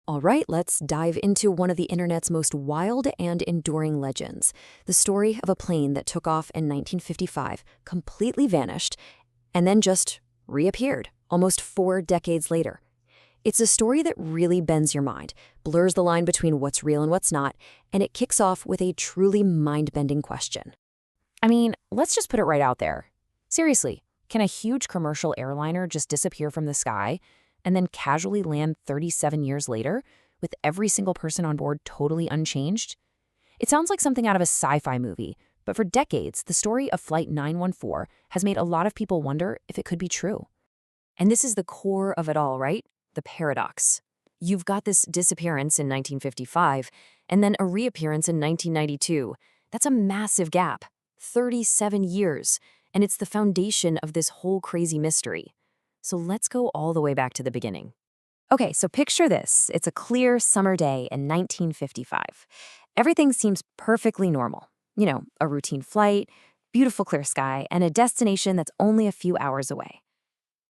All right, let's dive into one of the internet's most wild and enduring legends, the story of a plane that took off in 1955, completely vanished, and then just reappeared almost 4 decades later. It's a story that really bends your mind, blurs the line between what's real and what's not, and it kicks off with a truly mind-bending question. I mean, let's just put it right out there. Seriously, can a huge commercial airliner just disappear from the sky and then casually land 37 years later with every single person on board totally unchanged? It sounds like something out of a sci-fi movie, but for decades, the story of Flight 914 has made a lot of people wonder if it could be true. And this is the core of it all, right? The paradox. You've got this disappearance in 1955 and then a reappearance in 1992. That's a massive gap. 37 years, and it's the foundation of this whole crazy mystery. So let's go all the way back to the beginning. Okay, so picture this. It's a clear summer day in 1955. Everything seems perfectly normal. You know, a routine flight, beautiful clear sky, and a destination that's only a few hours away.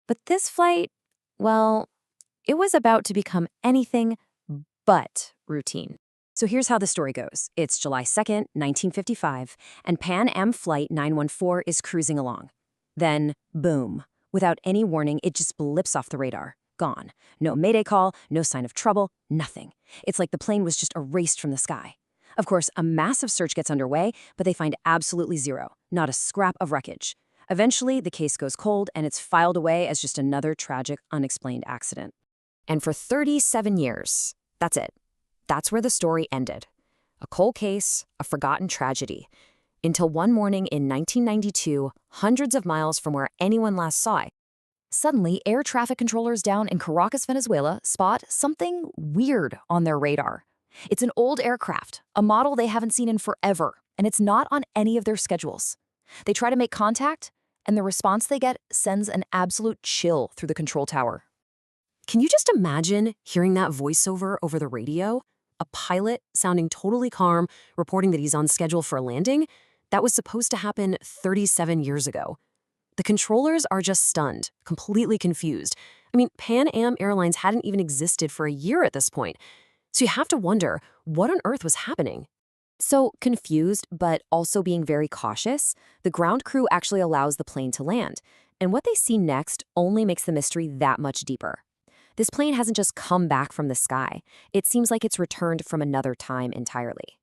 But this flight, well, it was about to become anything but routine. So here's how the story goes. It's July 2nd, 1955, and Pan Am Flight 914 is cruising along. Then, boom. Without any warning, it just blips off the radar. Gone. No mayday call, no sign of trouble, nothing. It's like the plane was just erased from the sky. Of course, a massive search gets underway, but they find absolutely zero. Not a scrap of wreckage. Eventually, the case goes cold, and it's filed away as just another tragic, unexplained accident. And for 37 years, that's it. That's where the story ended. A cold case, a forgotten tragedy. Until one morning in 1992, hundreds of miles from where anyone last saw it, suddenly air traffic controllers down in Caracas, Venezuela, spot something weird on their radar. It's an old aircraft, a model they haven't seen in forever, and it's not on any of their schedules. They try to make contact, and the response they get sends an absolute chill through the control tower. Can you just imagine hearing that voiceover over the radio? A pilot sounding totally calm, reporting that he's on schedule for a landing? That was supposed to happen 37 years ago. The controllers are just stunned, completely confused. I mean, Pan Am Airlines hadn't even existed for a year at this point. So you have to wonder, what on earth was happening? So, confused, but also being very cautious, the ground crew actually allows the plane to land. And what they see next only makes the mystery that much deeper. This plane hasn't just come back from the sky. It seems like it's returned from another time entirely.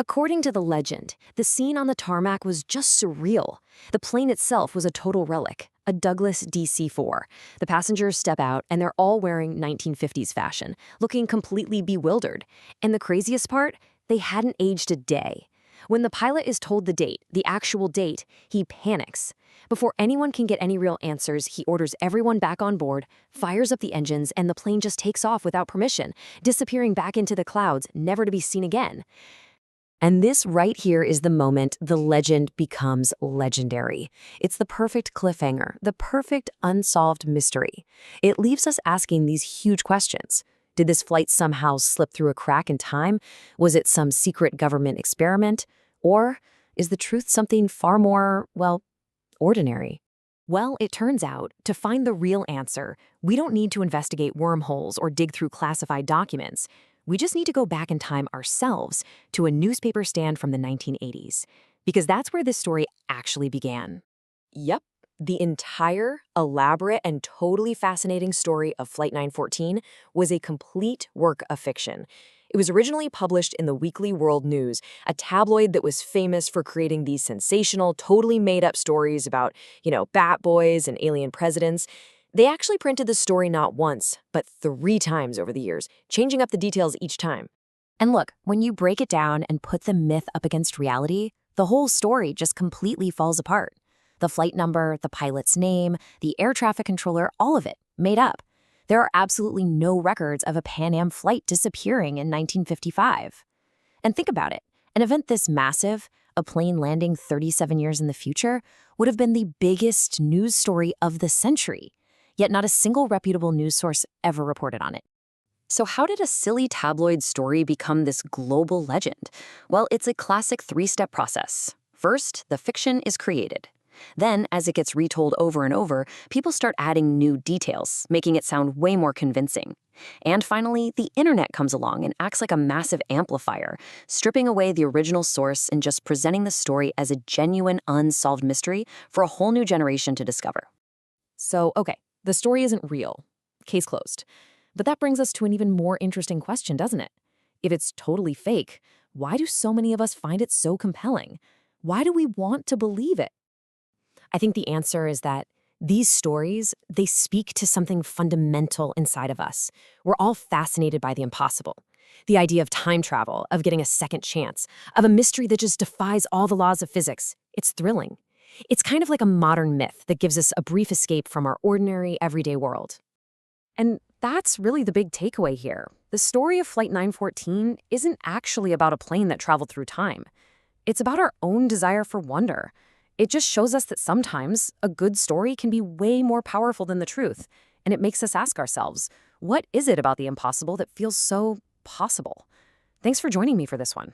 According to the legend, the scene on the tarmac was just surreal. The plane itself was a total relic, a Douglas DC-4. The passengers step out, and they're all wearing 1950s fashion, looking completely bewildered. And the craziest part? They hadn't aged a day. When the pilot is told the date, the actual date, he panics. Before anyone can get any real answers, he orders everyone back on board, fires up the engines, and the plane just takes off without permission, disappearing back into the clouds, never to be seen again. And this right here is the moment the legend becomes legendary. It's the perfect cliffhanger, the perfect unsolved mystery. It leaves us asking these huge questions. Did this flight somehow slip through a crack in time? Was it some secret government experiment? Or is the truth something far more, well, ordinary? Well, it turns out, to find the real answer, we don't need to investigate wormholes or dig through classified documents. We just need to go back in time ourselves to a newspaper stand from the 1980s, because that's where this story actually began. Yep, the entire, elaborate, and totally fascinating story of Flight 914 was a complete work of fiction. It was originally published in the Weekly World News, a tabloid that was famous for creating these sensational, totally made-up stories about, bat boys and alien presidents. They actually printed the story not once, but 3 times over the years, changing up the details each time. And look, when you break it down and put the myth up against reality, the whole story just completely falls apart. The flight number, the pilot's name, the air traffic controller, all of it, made up. There are absolutely no records of a Pan Am flight disappearing in 1955. And think about it, an event this massive, a plane landing 37 years in the future, would have been the biggest news story of the century. Yet not a single reputable news source ever reported on it. So how did a silly tabloid story become this global legend? Well, it's a classic 3-step process. First, the fiction is created. Then, as it gets retold over and over, people start adding new details, making it sound way more convincing. And finally, the internet comes along and acts like a massive amplifier, stripping away the original source and just presenting the story as a genuine, unsolved mystery for a whole new generation to discover. So, okay, the story isn't real. Case closed. But that brings us to an even more interesting question, doesn't it? If it's totally fake, why do so many of us find it so compelling? Why do we want to believe it? I think the answer is that these stories, they speak to something fundamental inside of us. We're all fascinated by the impossible. The idea of time travel, of getting a second chance, of a mystery that just defies all the laws of physics. It's thrilling. It's kind of like a modern myth that gives us a brief escape from our ordinary, everyday world. And that's really the big takeaway here. The story of Flight 914 isn't actually about a plane that traveled through time. It's about our own desire for wonder. It just shows us that sometimes a good story can be way more powerful than the truth, and it makes us ask ourselves, what is it about the impossible that feels so possible? Thanks for joining me for this one.